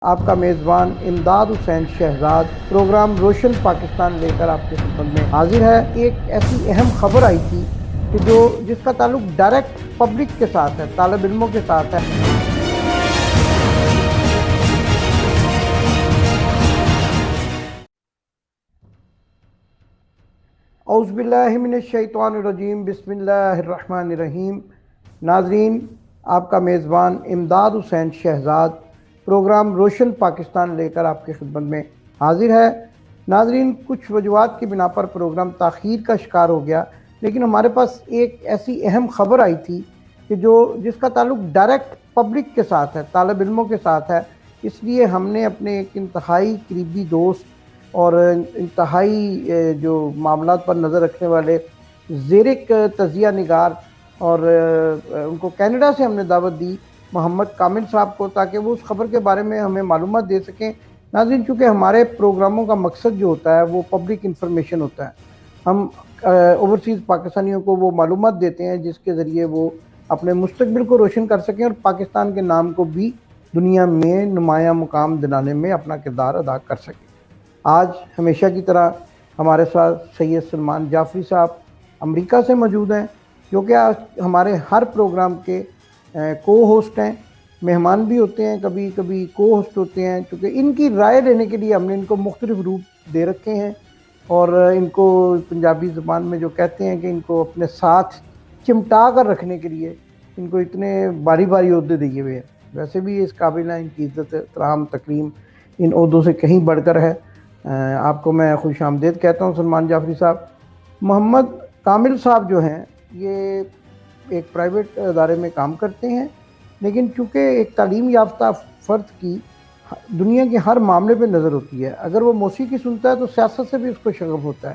آپ کا میزبان امداد حسین شہزاد پروگرام روشن پاکستان لے کر آپ کی خدمت میں حاضر ہے۔ ایک ایسی اہم خبر آئی تھی کہ جس کا تعلق ڈائریکٹ پبلک کے ساتھ ہے، طالب علموں کے ساتھ ہے۔ اعوذ باللہ من الشیطان الرجیم، بسم اللہ الرحمن الرحیم۔ ناظرین، آپ کا میزبان امداد حسین شہزاد پروگرام روشن پاکستان لے کر آپ کی خدمت میں حاضر ہے۔ ناظرین، کچھ وجوہات کی بنا پر پروگرام تاخیر کا شکار ہو گیا، لیکن ہمارے پاس ایک ایسی اہم خبر آئی تھی کہ جس کا تعلق ڈائریکٹ پبلک کے ساتھ ہے، طالب علموں کے ساتھ ہے۔ اس لیے ہم نے اپنے ایک انتہائی قریبی دوست اور انتہائی جو معاملات پر نظر رکھنے والے زیرک تجزیہ نگار اور ان کو کینیڈا سے ہم نے دعوت دی، محمد کامل صاحب کو، تاکہ وہ اس خبر کے بارے میں ہمیں معلومات دے سکیں۔ ناظرین، چونکہ ہمارے پروگراموں کا مقصد جو ہوتا ہے وہ پبلک انفارمیشن ہوتا ہے، ہم اوورسیز پاکستانیوں کو وہ معلومات دیتے ہیں جس کے ذریعے وہ اپنے مستقبل کو روشن کر سکیں اور پاکستان کے نام کو بھی دنیا میں نمایاں مقام دلانے میں اپنا کردار ادا کر سکیں۔ آج ہمیشہ کی طرح ہمارے ساتھ سید سلمان جعفری صاحب امریکہ سے موجود ہیں، جو کہ آج ہمارے ہر پروگرام کے کو ہوسٹ ہیں، مہمان بھی ہوتے ہیں، کبھی کبھی کو ہوسٹ ہوتے ہیں۔ چونکہ ان کی رائے لینے کے لیے ہم نے ان کو مختلف روپ دے رکھے ہیں، اور ان کو پنجابی زبان میں جو کہتے ہیں کہ ان کو اپنے ساتھ چمٹا کر رکھنے کے لیے ان کو اتنے باری باری عہدے دیے ہوئے ہیں۔ ویسے بھی اس قابل ہیں، ان کی عزت احترام تکریم ان عہدوں سے کہیں بڑھ کر ہے۔ آپ کو میں خوش آمدید کہتا ہوں سلمان جعفری صاحب۔ محمد کامل صاحب جو ہیں، یہ ایک پرائیویٹ ادارے میں کام کرتے ہیں، لیکن چونکہ ایک تعلیم یافتہ فرد کی دنیا کے ہر معاملے پہ نظر ہوتی ہے۔ اگر وہ موسیقی سنتا ہے تو سیاست سے بھی اس کو شغف ہوتا ہے،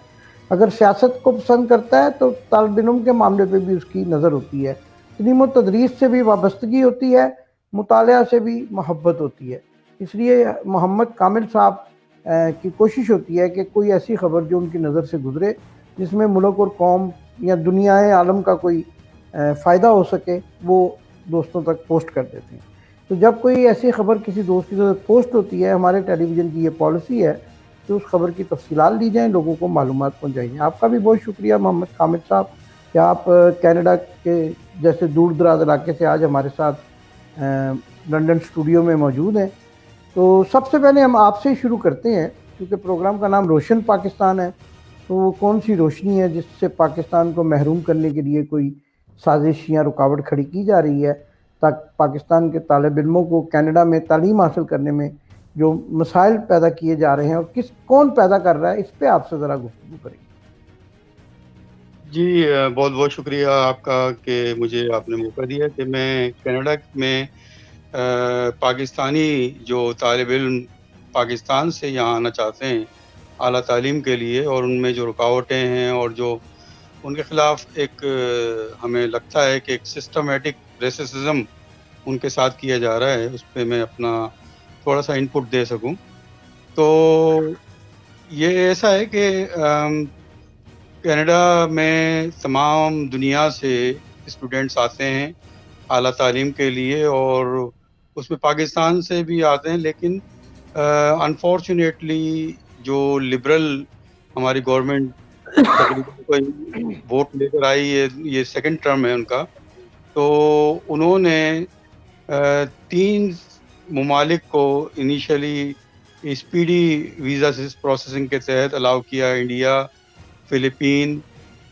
اگر سیاست کو پسند کرتا ہے تو طالب علم کے معاملے پہ بھی اس کی نظر ہوتی ہے، تعلیم و تدریس سے بھی وابستگی ہوتی ہے، مطالعہ سے بھی محبت ہوتی ہے۔ اس لیے محمد کامل صاحب کی کوشش ہوتی ہے کہ کوئی ایسی خبر جو ان کی نظر سے گزرے، جس میں ملک اور قوم یا دنیا عالم کا کوئی فائدہ ہو سکے، وہ دوستوں تک پوسٹ کر دیتے ہیں۔ تو جب کوئی ایسی خبر کسی دوست کی طرف پوسٹ ہوتی ہے، ہمارے ٹیلی ویژن کی یہ پالیسی ہے کہ اس خبر کی تفصیلات لی جائیں، لوگوں کو معلومات پہنچائی جائیں۔ آپ کا بھی بہت شکریہ محمد کامل صاحب کہ آپ کینیڈا کے جیسے دور دراز علاقے سے آج ہمارے ساتھ لنڈن اسٹوڈیو میں موجود ہیں۔ تو سب سے پہلے ہم آپ سے شروع کرتے ہیں، کیونکہ پروگرام کا نام روشن پاکستان ہے، تو وہ کون سی روشنی ہے جس سے پاکستان کو محروم کرنے کے لیے کوئی سازش یا رکاوٹ کھڑی کی جا رہی ہے، تاکہ پاکستان کے طالب علموں کو کینیڈا میں تعلیم حاصل کرنے میں جو مسائل پیدا کیے جا رہے ہیں، اور کون پیدا کر رہا ہے، اس پہ آپ سے ذرا گفتگو کریں۔ جی، بہت بہت شکریہ آپ کا کہ مجھے آپ نے موقع دیا کہ میں کینیڈا میں پاکستانی جو طالب علم پاکستان سے یہاں آنا چاہتے ہیں اعلیٰ تعلیم کے لیے، اور ان میں جو رکاوٹیں ہیں اور جو ان کے خلاف ایک ہمیں لگتا ہے کہ ایک سسٹمیٹک ریسسزم ان کے ساتھ کیا جا رہا ہے، اس پہ میں اپنا تھوڑا سا ان پٹ دے سکوں۔ تو یہ ایسا ہے کہ کینیڈا میں تمام دنیا سے اسٹوڈنٹس آتے ہیں اعلیٰ تعلیم کے لیے، اور اس میں پاکستان سے بھی آتے ہیں، لیکن انفارچونیٹلی جو لبرل ہماری گورنمنٹ تقریباً کوئی ووٹ لے کر آئی ہے، یہ سیکنڈ ٹرم ہے ان کا، تو انہوں نے 3 ممالک کو انیشلی اسپیڈی ویزا پروسیسنگ کے تحت الاؤ کیا: انڈیا، فلپین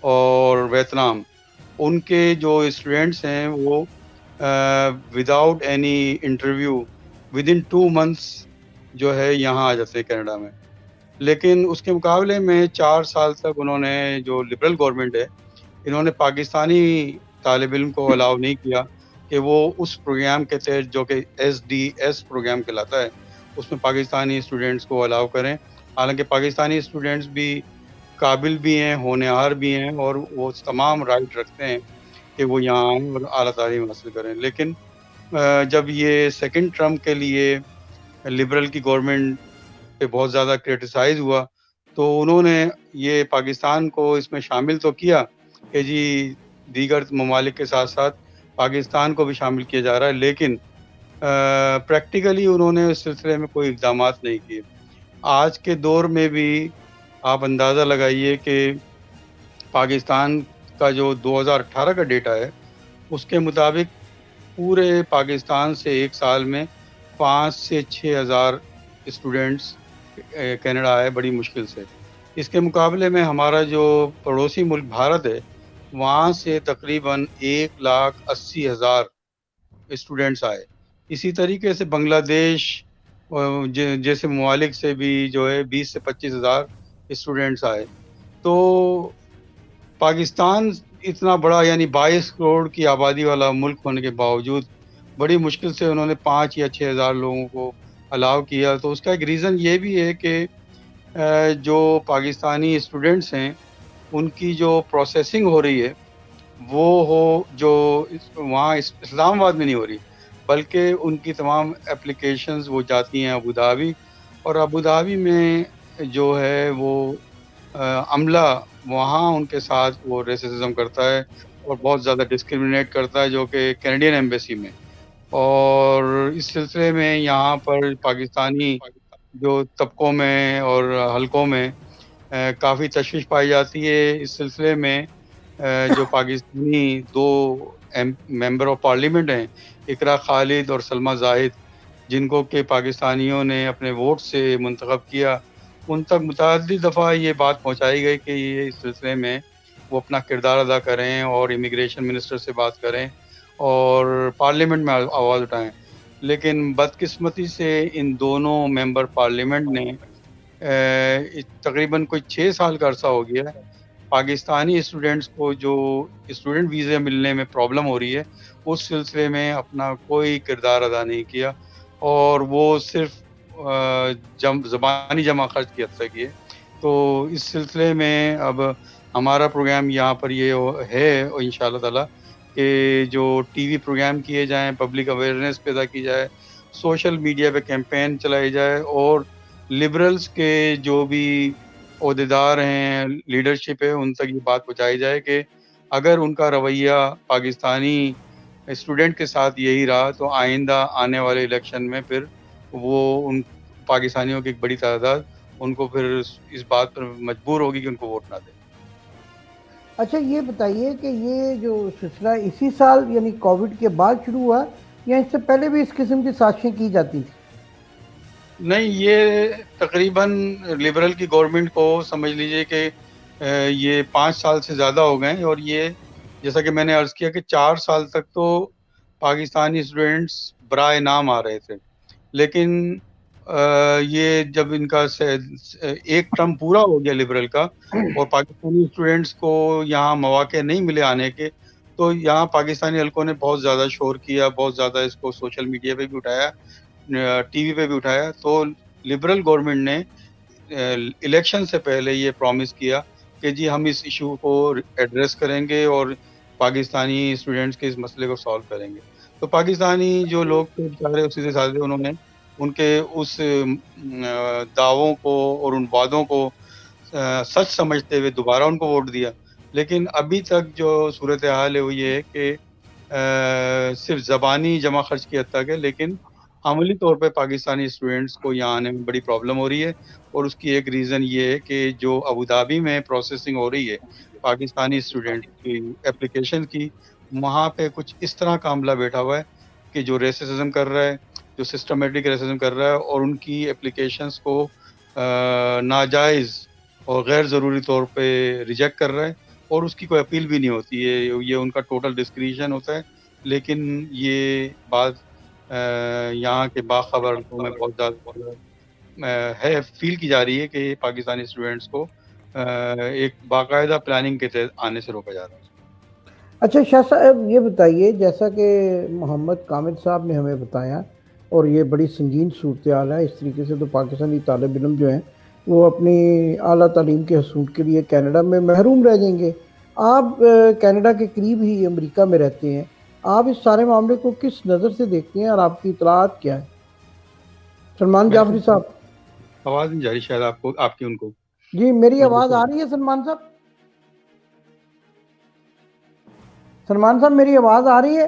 اور ویتنام۔ ان کے جو اسٹوڈنٹس ہیں وہ without any interview with in 2 months جو ہے یہاں آ جاتے ہیں کینیڈا میں۔ لیکن اس کے مقابلے میں 4 سال تک انہوں نے، جو لبرل گورنمنٹ ہے، انہوں نے پاکستانی طالب علم کو الاؤ نہیں کیا کہ وہ اس پروگرام کے تحت جو کہ SDS پروگرام کہلاتا ہے، اس میں پاکستانی اسٹوڈنٹس کو الاؤ کریں۔ حالانکہ پاکستانی اسٹوڈنٹس بھی قابل بھی ہیں، ہونہار بھی ہیں، اور وہ تمام رائٹ رکھتے ہیں کہ وہ یہاں آئیں اور اعلیٰ تعلیم حاصل کریں۔ لیکن جب یہ سیکنڈ ٹرم کے لیے لبرل کی گورنمنٹ پہ بہت زیادہ کرٹیسائز ہوا، تو انہوں نے یہ پاکستان کو اس میں شامل تو کیا کہ جی دیگر ممالک کے ساتھ ساتھ پاکستان کو بھی شامل کیا جا رہا ہے، لیکن پریکٹیکلی انہوں نے اس سلسلے میں کوئی اقدامات نہیں کیے. آج کے دور میں بھی آپ اندازہ لگائیے کہ پاکستان کا جو 2018 کا ڈیٹا ہے اس کے مطابق پورے پاکستان سے ایک سال میں 5 سے 6 ہزار اسٹوڈینٹس کینیڈا آئے بڑی مشکل سے. اس کے مقابلے میں ہمارا جو پڑوسی ملک بھارت ہے وہاں سے تقریباً 1,80,000 اسٹوڈینٹس آئے. اسی طریقے سے بنگلہ دیش جیسے ممالک سے بھی جو ہے 20 سے 25 ہزار اسٹوڈینٹس آئے. تو پاکستان اتنا بڑا یعنی 22 کروڑ کی آبادی والا ملک ہونے کے باوجود بڑی مشکل سے انہوں نے 5 یا 6 ہزار لوگوں کو الاؤ کیا. تو اس کا ایک ریزن یہ بھی ہے کہ جو پاکستانی اسٹوڈینٹس ہیں ان کی جو پروسیسنگ ہو رہی ہے وہ ہو جو وہاں اسلام آباد میں نہیں ہو رہی بلکہ ان کی تمام اپلیکیشنز وہ جاتی ہیں ابوظہبی, اور ابوظہبی میں جو ہے وہ عملہ وہاں ان کے ساتھ وہ ریسزم کرتا ہے اور بہت زیادہ ڈسکرمنیٹ کرتا ہے جو کہ کینیڈین ایمبیسی میں. اور اس سلسلے میں یہاں پر پاکستانی جو طبقوں میں اور حلقوں میں کافی تشویش پائی جاتی ہے. اس سلسلے میں جو پاکستانی 2 ممبر آف پارلیمنٹ ہیں اقرا خالد اور سلمہ زاہد, جن کو کہ پاکستانیوں نے اپنے ووٹ سے منتخب کیا, ان تک متعدد دفعہ یہ بات پہنچائی گئی کہ یہ اس سلسلے میں وہ اپنا کردار ادا کریں اور امیگریشن منسٹر سے بات کریں اور پارلیمنٹ میں آواز اٹھائیں. لیکن بدقسمتی سے ان دونوں ممبر پارلیمنٹ نے تقریباً کوئی 6 سال کا عرصہ ہو گیا ہے پاکستانی اسٹوڈینٹس کو جو اسٹوڈنٹ ویزے ملنے میں پرابلم ہو رہی ہے اس سلسلے میں اپنا کوئی کردار ادا نہیں کیا, اور وہ صرف زبانی جمع خرچ کی حد تک ہے. تو اس سلسلے میں اب ہمارا پروگرام یہاں پر یہ ہے انشاءاللہ تعالی کہ جو ٹی وی پروگرام کیے جائیں, پبلک اویئرنیس پیدا کی جائے, سوشل میڈیا پہ کیمپین چلائی جائے, اور لبرلز کے جو بھی عہدیدار ہیں لیڈرشپ ہے ان تک یہ بات پہنچائی جائے کہ اگر ان کا رویہ پاکستانی اسٹوڈنٹ کے ساتھ یہی رہا تو آئندہ آنے والے الیکشن میں پھر وہ ان پاکستانیوں کی ایک بڑی تعداد ان کو پھر اس بات پر مجبور ہوگی کہ ان کو ووٹ نہ دیں. اچھا یہ بتائیے کہ یہ جو سلسلہ اسی سال یعنی کووڈ کے بعد شروع ہوا یا اس سے پہلے بھی اس قسم کی سازشیں کی جاتی تھیں؟ نہیں, یہ تقریباً لبرل کی گورنمنٹ کو سمجھ لیجئے کہ یہ 5 سال سے زیادہ ہو گئے ہیں, اور یہ جیسا کہ میں نے عرض کیا کہ 4 سال تک تو پاکستانی اسٹوڈینٹس برائے نام آ رہے تھے, لیکن یہ جب ان کا ایک ٹرم پورا ہو گیا لبرل کا اور پاکستانی اسٹوڈینٹس کو یہاں مواقع نہیں ملے آنے کے, تو یہاں پاکستانی حلقوں نے بہت زیادہ شور کیا, بہت زیادہ اس کو سوشل میڈیا پہ بھی اٹھایا, ٹی وی پہ بھی اٹھایا. تو لبرل گورنمنٹ نے الیکشن سے پہلے یہ پرومس کیا کہ جی ہم اس ایشو کو ایڈریس کریں گے اور پاکستانی اسٹوڈینٹس کے اس مسئلے کو سالو کریں گے. تو پاکستانی جو لوگ تھے بیچارے سیدھے سادھے انہوں نے ان کے اس دعووں کو اور ان وعدوں کو سچ سمجھتے ہوئے دوبارہ ان کو ووٹ دیا. لیکن ابھی تک جو صورتحال ہے وہ یہ ہے کہ صرف زبانی جمع خرچ کی حد تک ہے, لیکن عملی طور پہ پاکستانی اسٹوڈینٹس کو یہاں آنے میں بڑی پرابلم ہو رہی ہے. اور اس کی ایک ریزن یہ ہے کہ جو ابوظہبی میں پروسیسنگ ہو رہی ہے پاکستانی اسٹوڈینٹ کی اپلیکیشن کی, وہاں پہ کچھ اس طرح کا عملہ بیٹھا ہوا ہے کہ جو ریسزم کر رہا ہے, جو سسٹمیٹک ریسزم کر رہا ہے, اور ان کی اپلیکیشنز کو ناجائز اور غیر ضروری طور پہ ریجیکٹ کر رہا ہے, اور اس کی کوئی اپیل بھی نہیں ہوتی ہے. یہ ان کا ٹوٹل ڈسکریشن ہوتا ہے. لیکن یہ بات یہاں کے باخبر لوگوں میں بہت زیادہ ہے فیل کی جا رہی ہے کہ پاکستانی اسٹوڈینٹس کو ایک باقاعدہ پلاننگ کے تحت آنے سے روکا جا رہا ہے. اچھا شاہ صاحب یہ بتائیے, جیسا کہ محمد کامل صاحب نے ہمیں بتایا اور یہ بڑی سنگین صورتحال ہے, اس طریقے سے تو پاکستانی طالب علم جو ہیں وہ اپنی اعلیٰ تعلیم کے حصول کے لیے کینیڈا میں محروم رہ جائیں گے. آپ کینیڈا کے قریب ہی امریکہ میں رہتے ہیں, آپ اس سارے معاملے کو کس نظر سے دیکھتے ہیں اور آپ کی اطلاعات کیا ہے؟ سلمان میرے جعفری صاحب. آواز نہیں جا رہی شاید آپ کی ان کو. جی میری آواز آ رہی ہے سلمان صاحب؟ سلمان صاحب میری آواز آ رہی ہے؟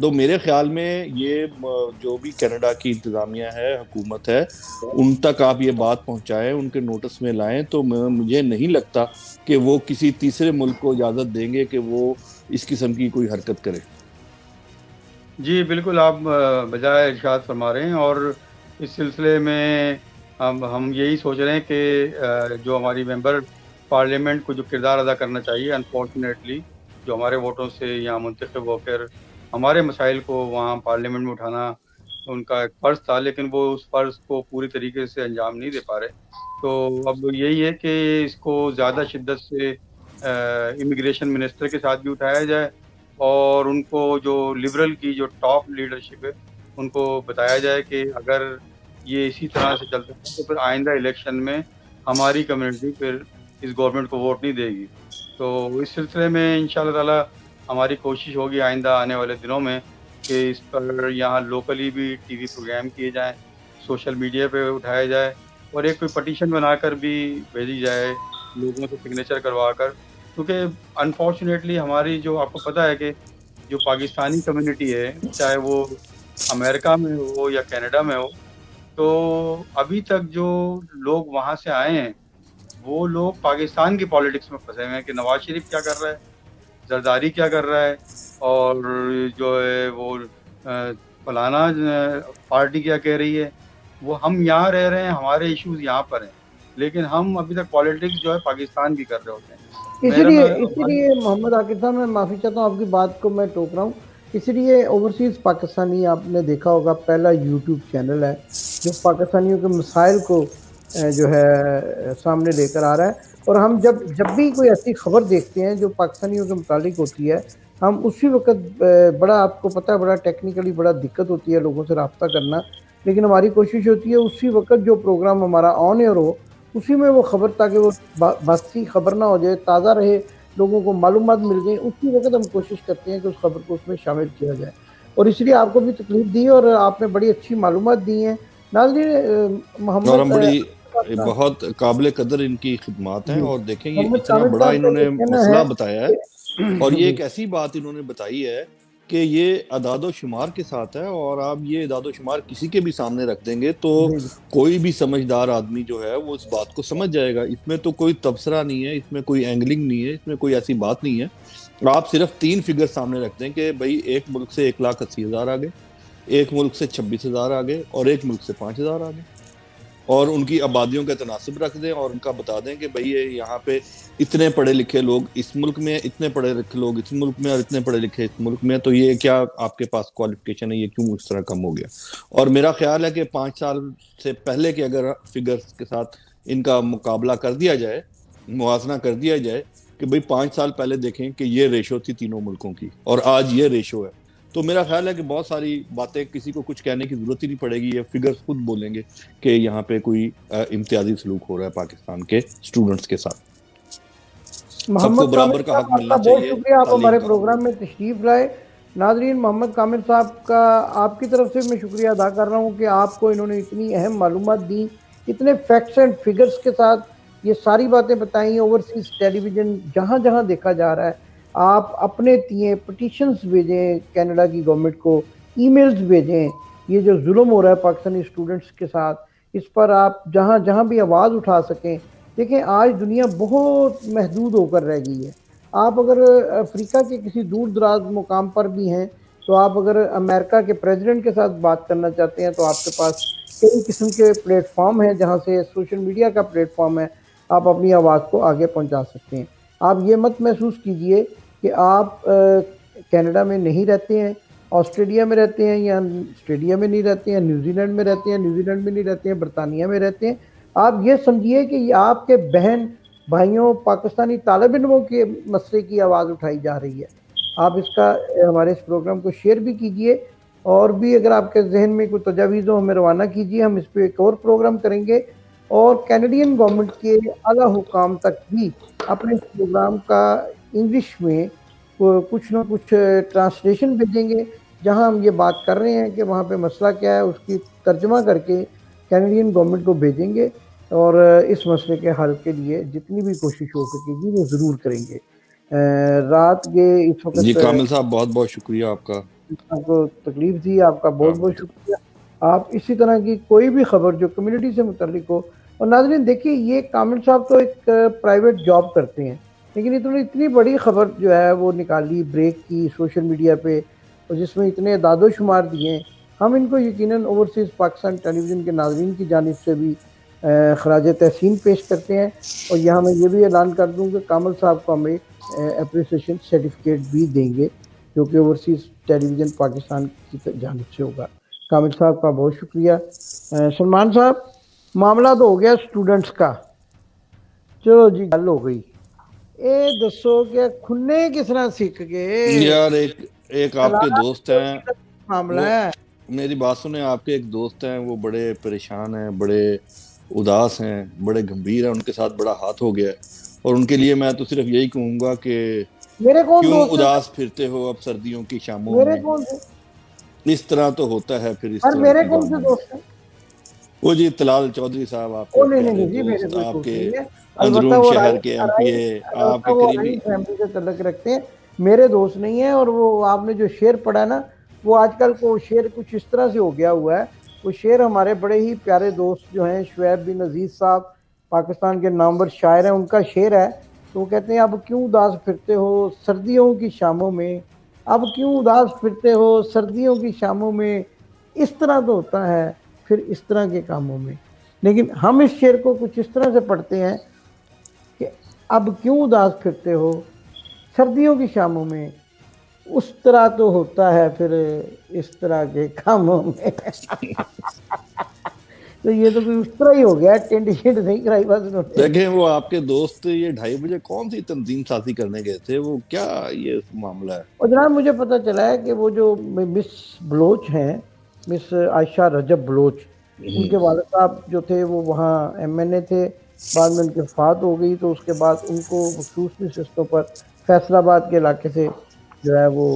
تو میرے خیال میں یہ جو بھی کینیڈا کی انتظامیہ ہے، حکومت ہے، ان تک آپ یہ بات پہنچائیں، ان کے نوٹس میں لائیں، تو مجھے نہیں لگتا کہ وہ کسی تیسرے ملک کو اجازت دیں گے کہ وہ اس قسم کی کوئی حرکت کرے۔ جی بالکل، آپ بجائے ارشاد فرما رہے ہیں، اور اس سلسلے میں ہم یہی سوچ رہے ہیں کہ جو ہماری ممبر پارلیمنٹ کو جو کردار ادا کرنا چاہیے، انفارچونیٹلی جو ہمارے ووٹوں سے یہاں منتخب ہو کر ہمارے مسائل کو وہاں پارلیمنٹ میں اٹھانا ان کا ایک فرض تھا، لیکن وہ اس فرض کو پوری طریقے سے انجام نہیں دے پا رہے۔ تو اب یہی ہے کہ اس کو زیادہ شدت سے امیگریشن منسٹر کے ساتھ بھی اٹھایا جائے، اور ان کو جو لبرل کی جو ٹاپ لیڈرشپ ہے ان کو بتایا جائے کہ اگر یہ اسی طرح سے چلتا ہے تو پھر آئندہ الیکشن میں ہماری کمیونٹی پھر اس گورنمنٹ کو ووٹ نہیں دے گی۔ تو اس سلسلے میں انشاءاللہ تعالی ہماری کوشش ہوگی آئندہ آنے والے دنوں میں کہ اس پر یہاں لوکلی بھی ٹی وی پروگرام کیے جائیں، سوشل میڈیا پہ اٹھایا جائے، اور ایک کوئی پٹیشن بنا کر بھی بھیجی جائے لوگوں سے سگنیچر کروا کر، کیونکہ انفارچونیٹلی ہماری جو آپ کو پتہ ہے کہ جو پاکستانی کمیونٹی ہے، چاہے وہ امریکہ میں ہو یا کینیڈا میں ہو، تو ابھی تک جو لوگ وہاں سے آئے ہیں وہ لوگ پاکستان کی پالیٹکس میں پھنسے ہوئے ہیں کہ نواز شریف کیا کر رہا ہے، زرداری کیا کر رہا ہے، اور جو ہے وہ فلانا پارٹی کیا کہہ رہی ہے۔ وہ ہم یہاں رہ رہے ہیں، ہمارے ایشوز یہاں پر ہیں، لیکن ہم ابھی تک پالیٹکس جو ہے پاکستان کی کر رہے ہوتے ہیں۔ اسی لیے محمد عاقب صاحب میں معافی چاہتا ہوں، آپ کی بات کو میں ٹوک رہا ہوں، اس لیے اوورسیز پاکستانی آپ نے دیکھا ہوگا پہلا یوٹیوب چینل ہے جو پاکستانیوں کے مسائل کو جو ہے سامنے لے کر آ رہا ہے، اور ہم جب بھی کوئی ایسی خبر دیکھتے ہیں جو پاکستانیوں کے متعلق ہوتی ہے، ہم اسی وقت بڑا، آپ کو پتہ ہے، بڑا ٹیکنیکلی بڑا دقت ہوتی ہے لوگوں سے رابطہ کرنا، لیکن ہماری کوشش ہوتی ہے اسی وقت جو پروگرام ہمارا آن ایئر ہو اسی میں وہ خبر، تاکہ وہ باسی خبر نہ ہو جائے، تازہ رہے، لوگوں کو معلومات مل جائیں، اسی وقت ہم کوشش کرتے ہیں کہ اس خبر کو اس میں شامل کیا جائے، اور اس لیے آپ کو بھی تکلیف دی اور آپ نے بڑی اچھی معلومات دی ہیں ناظرین۔ اور ہم محمد بڑی بہت قابل قدر ان کی خدمات ہیں، جی اور دیکھیں یہ محمد اتنا کامل بڑا صاحب کا انہوں یہ نے کہنا مسئلہ ہے بتایا ہے، اور یہ کہ ایک ایسی بات انہوں نے بتائی ہے کہ یہ اعداد و شمار کے ساتھ ہے، اور آپ یہ اعداد و شمار کسی کے بھی سامنے رکھ دیں گے تو جی جی کوئی بھی سمجھدار آدمی جو ہے وہ اس بات کو سمجھ جائے گا۔ اس میں تو کوئی تبصرہ نہیں ہے، اس میں کوئی اینگلنگ نہیں ہے، اس میں کوئی ایسی بات نہیں ہے۔ آپ صرف 3 فگر سامنے رکھ دیں کہ بھئی ایک ملک سے 1,80,000 آگے، ایک ملک سے 26,000 آگے، اور ایک ملک سے 5,000 آگے، اور ان کی آبادیوں کے تناسب رکھ دیں، اور ان کا بتا دیں کہ بھئی یہاں پہ اتنے پڑھے لکھے لوگ اس ملک میں، اتنے پڑھے لکھے لوگ اس ملک میں، اور اتنے پڑھے لکھے اس ملک میں، تو یہ کیا آپ کے پاس کوالیفیکیشن ہے، یہ کیوں اس طرح کم ہو گیا؟ اور میرا خیال ہے کہ 5 سال سے پہلے کے اگر فگرز کے ساتھ ان کا مقابلہ کر دیا جائے، موازنہ کر دیا جائے کہ بھئی 5 سال پہلے دیکھیں کہ یہ ریشو تھی تینوں ملکوں کی، اور آج یہ ریشو ہے، تو میرا خیال ہے کہ بہت ساری باتیں کسی کو کچھ کہنے کی ضرورت ہی نہیں پڑے گی، یہ فگرز خود بولیں گے کہ یہاں پہ کوئی امتیازی سلوک ہو رہا ہے پاکستان کے اسٹوڈنٹس کے ساتھ۔ سب کو محمد کامل برابر کا حق صاحب آپ کا ملنا بہت چاہیے شکریہ، آپ تعلیم ہمارے کا۔ پروگرام میں تشریف لائے۔ ناظرین، محمد کامل صاحب کا آپ کی طرف سے میں شکریہ ادا کر رہا ہوں کہ آپ کو انہوں نے اتنی اہم معلومات دی، اتنے فیکٹس اینڈ فگرز کے ساتھ یہ ساری باتیں بتائیں۔ اوورسیز ٹیلی ویژن جہاں جہاں دیکھا جا رہا ہے، آپ اپنے پٹیشنز بھیجیں کینیڈا کی گورنمنٹ کو، ای میلز بھیجیں، یہ جو ظلم ہو رہا ہے پاکستانی اسٹوڈنٹس کے ساتھ، اس پر آپ جہاں جہاں بھی آواز اٹھا سکیں۔ دیکھیں آج دنیا بہت محدود ہو کر رہ گئی ہے، آپ اگر افریقہ کے کسی دور دراز مقام پر بھی ہیں تو آپ اگر امریکہ کے پریزیڈنٹ کے ساتھ بات کرنا چاہتے ہیں تو آپ کے پاس کئی قسم کے پلیٹ فارم ہیں، جہاں سے سوشل میڈیا کا پلیٹ فارم ہے، آپ اپنی آواز کو آگے پہنچا سکتے ہیں۔ آپ یہ مت محسوس کیجئے کہ آپ کینیڈا میں نہیں رہتے ہیں، آسٹریلیا میں رہتے ہیں، یا آسٹریلیا میں نہیں رہتے ہیں، نیوزی لینڈ میں رہتے ہیں، نیوزی لینڈ میں نہیں رہتے ہیں، برطانیہ میں رہتے ہیں۔ آپ یہ سمجھیے کہ یہ آپ کے بہن بھائیوں پاکستانی طالب علموں کے مسئلے کی آواز اٹھائی جا رہی ہے۔ آپ اس کا ہمارے اس پروگرام کو شیئر بھی کیجئے، اور بھی اگر آپ کے ذہن میں کوئی تجاویز ہو ہمیں روانہ کیجئے، ہم اس پہ ایک اور پروگرام کریں گے، اور کینیڈین گورنمنٹ کے اعلیٰ حکام تک بھی اپنے اس پروگرام کا انگلش میں کچھ نہ کچھ ٹرانسلیشن بھیجیں گے، جہاں ہم یہ بات کر رہے ہیں کہ وہاں پہ مسئلہ کیا ہے، اس کی ترجمہ کر کے کینیڈین گورنمنٹ کو بھیجیں گے، اور اس مسئلے کے حل کے لیے جتنی بھی کوشش ہو سکے گی وہ ضرور کریں گے۔ رات کے اس جی وقت کامل صاحب بہت بہت شکریہ آپ کا۔ آپ کو تکلیف دی، آپ کا بہت بہت شکریہ. آپ اسی طرح کی کوئی بھی خبر جو کمیونٹی سے متعلق ہو. اور ناظرین دیکھیے، یہ کامل صاحب تو ایک پرائیویٹ جاب کرتے ہیں، لیکن اتنی بڑی خبر جو ہے وہ نکالی بریک کی سوشل میڈیا پہ، اور جس میں اتنے اعداد و شمار دیے ہیں. ہم ان کو یقیناً اوورسیز پاکستان ٹیلی ویژن کے ناظرین کی جانب سے بھی خراج تحسین پیش کرتے ہیں. اور یہاں میں یہ بھی اعلان کر دوں کہ کامل صاحب کو ہم ایک اپریسیشن سرٹیفکیٹ بھی دیں گے، جو کہ اوورسیز ٹیلی ویژن پاکستان کی جانب سے ہوگا. کامل صاحب کا بہت شکریہ. سلمان صاحب، معاملہ تو ہو گیا سٹوڈنٹس کا، چلو جی گل ہو گئی. اے دسو کہ کھنے کس طرح سیکھ گئے یار ایک آپ کے دوست ہیں، معاملہ وہ ہے. میری بات سنیں، آپ کے ایک دوست ہیں وہ بڑے پریشان ہیں، بڑے اداس ہیں، بڑے گمبھیر ہیں، ان کے ساتھ بڑا ہاتھ ہو گیا ہے. اور ان کے لیے میں تو صرف یہی کہوں گا کہ میرے کون کیوں دوست ہیں؟ اداس پھرتے ہو اب سردیوں کی شاموں میرے میں؟ کون سے؟ اس طرح تو ہوتا ہے پھر اس اور طرح میرے کی کون گاموں سے میں. دوست ہیں؟ وہ جی طلال چودھری صاحب، آپ کے وہ ایک نہیں پیارے نہیں جی، میرے دوست، کوئی آپ دوست کے نہیں ہے. البتہ اندرون وہ شہر کے ایم پی اے، آپ کے قریبی. فیملی سے تعلق رکھتے ہیں، میرے دوست نہیں ہیں. اور وہ آپ نے جو شعر پڑھا نا، وہ آج کل کو شعر کچھ اس طرح سے ہو گیا ہوا ہے. وہ شعر ہمارے بڑے ہی پیارے دوست جو ہیں شعیب بن عزیز صاحب، پاکستان کے نامور شاعر ہیں، ان کا شعر ہے. تو وہ کہتے ہیں اب کیوں اداس پھرتے ہو سردیوں کی شاموں میں، اب کیوں اداس پھرتے ہو سردیوں کی شاموں میں، اس طرح تو ہوتا ہے پھر اس طرح کے کاموں میں. لیکن ہم اس شعر کو کچھ اس طرح سے پڑھتے ہیں کہ اب کیوں اداس پھرتے ہو سردیوں کی شاموں میں، اس طرح تو ہوتا ہے پھر اس طرح کے کاموں میں. تو یہ تو کوئی اس طرح ہی ہو گیا، ٹینٹ شینٹ نہیں کرائی بس انہوں نے. دیکھیں وہ آپ کے دوست یہ 2:30 بجے کون سی تنظیم سازی کرنے گئے تھے؟ وہ کیا یہ معاملہ ہے؟ اور جناب مجھے پتہ چلا ہے کہ وہ جو مس بلوچ ہیں، مس عائشہ رجب بلوچ، ان کے والد صاحب جو تھے وہ وہاں ایم این اے تھے. بعد میں ان کی وفات ہو گئی، تو اس کے بعد ان کو مخصوص نشستوں پر فیصل آباد کے علاقے سے جو ہے وہ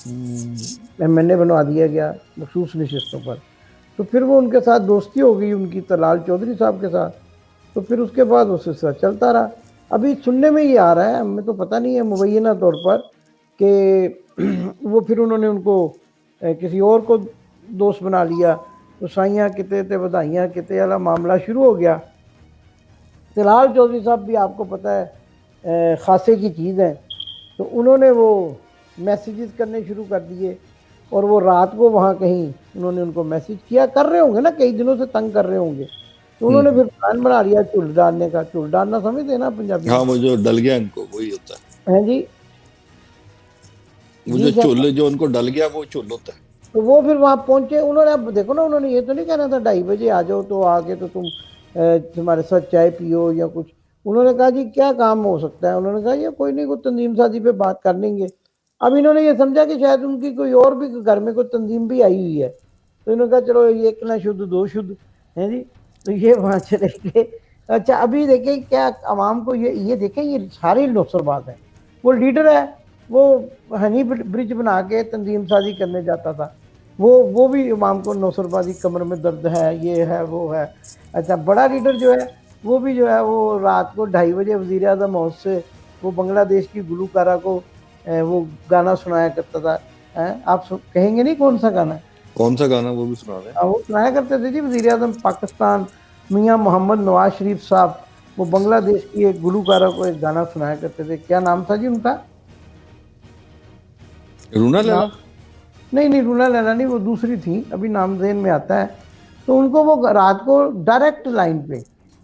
ایم این اے بنوا دیا گیا مخصوص نشستوں پر. تو پھر وہ ان کے ساتھ دوستی ہو گئی ان کی طلال چودھری صاحب کے ساتھ. تو پھر اس کے بعد وہ سلسلہ چلتا رہا. ابھی سننے میں یہ آ رہا ہے، ہمیں تو پتہ نہیں ہے مبینہ طور پر، کہ وہ پھر انہوں نے ان کو کسی اور کو دوست بنا لیا. تو سائیاں کتے تے بدھائیاں کتے والا معاملہ شروع ہو گیا. طلال چودھری صاحب بھی آپ کو پتہ ہے خاصے کی چیز ہے. تو انہوں نے وہ میسیجز کرنے شروع کر دیے، اور وہ رات کو وہاں کہیں انہوں نے ان کو میسیج کیا کر رہے ہوں گے نا، کئی دنوں سے تنگ کر رہے ہوں گے. تو انہوں نے پھر پلان بنا لیا چل ڈالنے کا. چل ڈالنا سمجھتے ہیں نا پنجابی ہاں، میں؟ وہ جو ڈل گیا ان کو وہی ہوتا ہے. ہیں جی وہ جی جو سر. چل جو ان کو ڈل گیا وہ چل ہوتا ہے. تو وہ پھر وہاں پہنچے. انہوں نے اب دیکھو نا، انہوں نے یہ تو نہیں کہنا تھا 2:30 بجے آ جاؤ، تو آ کے تو تم تمہارے ساتھ چائے پیو یا کچھ. انہوں نے کہا جی کیا کام ہو سکتا ہے؟ انہوں نے کہا یہ کوئی نہیں، کوئی تنظیم سازی پہ بات کر لیں گے. اب انہوں نے یہ سمجھا کہ شاید ان کی کوئی اور بھی گھر میں کوئی تنظیم بھی آئی ہوئی ہے. تو انہوں نے کہا چلو ایک نہ شدھ دو شدھ ہیں جی. تو یہ وہاں چلے گئے. اچھا ابھی دیکھیں کیا عوام کو یہ دیکھیں، یہ ساری نوسر بات ہے. وہ لیڈر ہے، وہ ہنی برج بنا کے تنظیم سازی کرنے جاتا تھا. وہ بھی امام کو نوسر بازی، کمر میں درد ہے، یہ ہے وہ ہے. اچھا بڑا لیڈر جو ہے وہ بھی جو ہے وہ رات کو 2:30 بجے وزیر اعظم ہاؤس سے وہ بنگلہ دیش کی گلوکارہ کو وہ گانا سنایا کرتا تھا. آپ کہیں گے نہیں کون سا گانا ہے؟ کون سا گانا وہ بھی سنا دیں. وہ سنایا کرتے تھے جی وزیر اعظم پاکستان میاں محمد نواز شریف صاحب. وہ بنگلہ دیش کی ایک گلوکارہ کو ایک گانا سنایا کرتے تھے. کیا نام تھا جی ان کا؟ رونا لیلا؟ نہیں رونا لینا نہیں، وہ دوسری تھی، ابھی نام ذہن میں آتا ہے. تو ان کو وہ رات کو ڈائریکٹ لائن پہ،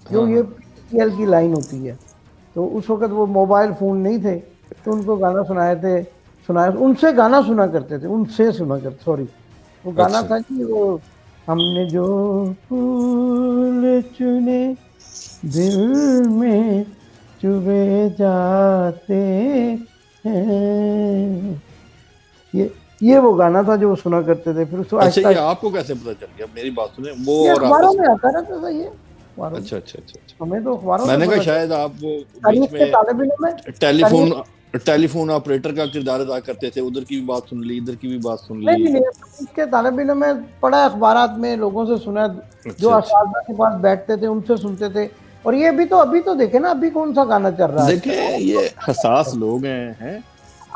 جو یہ پی ایل کی لائن ہوتی ہے، تو اس وقت وہ موبائل فون نہیں تھے، تو ان کو گانا سنایا ان سے گانا سنا کرتے تھے. ان سے سنا کرتے، سوری، وہ گانا تھا جی وہ ہم نے جو پھول چنے دل میں چبے جاتے ہیں. یہ وہ گانا تھا جو وہ سنا کرتے تھے. پھر اس کو اچھا، آہستہ یہ آپ کو کیسے پتا چل گیا؟ میری بات سنیں، وہ یہ اور اخباروں آپس میں آتا رہتا تھا. یہ اخباروں میں، اچھا اچھا اچھا اچھا. ہمیں تو اخباروں میں سے نے کہا پتا شاید آپ وہ بیچ تاریخ کے میں طالب علم ہے. ٹیلی فون آپریٹر کا کردار ادا کرتے تھے، ادھر کی بھی بات سن لی، ادھر کی بھی بات سن لی. نہیں تاریخ کے طالب علم میں پڑھا، اخبارات میں لوگوں سے سنا، جو اچھا اچھا. اساتذہ کے پاس بیٹھتے تھے ان سے سنتے تھے. اور یہ ابھی تو دیکھیں نا، ابھی کون سا گانا چل رہا ہے آج دیکھیں یہ حساس لوگ ہیں.